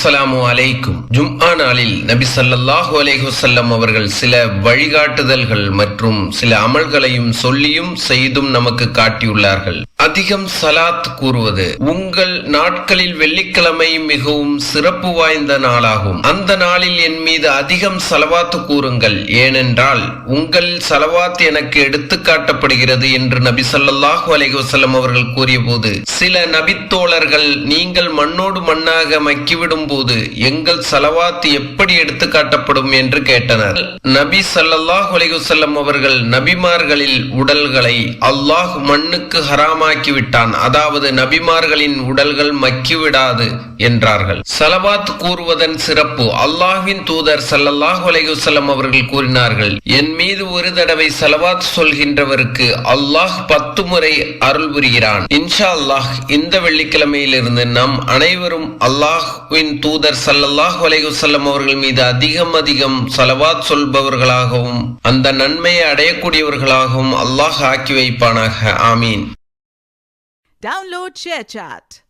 அஸ்ஸலாமு அலைக்கும். ஜும்ஆ நாளில் நபி ஸல்லல்லாஹு அலைஹி வஸல்லம் அவர்கள் சில வழிகாட்டுதல்கள் மற்றும் சில அமல்களையும் சொல்லியும் செய்தும் நமக்கு காட்டியுள்ளார்கள். அதிகம் சலாத் கூறுவது. உங்கள் நாட்களில் வெள்ளிக்கிழமை மிகவும் சிறப்பு வாய்ந்த நாளாகும். அந்த நாளில் என் மீது அதிகம் சலவாத்து கூறுங்கள், ஏனென்றால் உங்கள் சலவாத் எனக்கு எடுத்து காட்டப்படுகிறது என்று நபி ஸல்லல்லாஹு அலைஹி வஸல்லம் அவர்கள் கூறிய போது, சில நபித்தோழர்கள் நீங்கள் மண்ணோடு மண்ணாக மக்கிவிடும் போது எங்கள் சலவாத் எப்படி எடுத்து காட்டப்படும் என்று கேட்டனர். நபி ஸல்லல்லாஹு அலைஹி வஸல்லம் அவர்கள், நபிமார்களில் உடல்களை அல்லாஹ் மண்ணுக்கு ஹராமாக்கி விட்டான், அதாவது நபிமார்களின் உடல்கள் மக்கிவிடாது என்றார்கள். சலவாத் கூறுவதன் சிறப்பு. அல்லாஹ்வின் தூதர் ஸல்லல்லாஹு அலைஹி வஸல்லம் அவர்கள் கூறினார்கள், என் மீது ஒரு தடவை சலவாத் சொல்கின்றவருக்கு அல்லாஹ் 10 முறை அருள் புரிகிறான். இன்ஷா அல்லாஹ் இந்த வெள்ளிக்கிழமையிலிருந்து நாம் அனைவரும் அல்லாஹ்வின் தூதர் ஸல்லல்லாஹு அலைஹி வஸல்லம் அவர்கள் மீது அதிகம் ஸலவாத் சொல்பவர்களாகவும் அந்த நன்மையை அடையக்கூடியவர்களாகவும் அல்லாஹ் ஆக்கி வைப்பானாக. ஆமீன். Download ShareChat.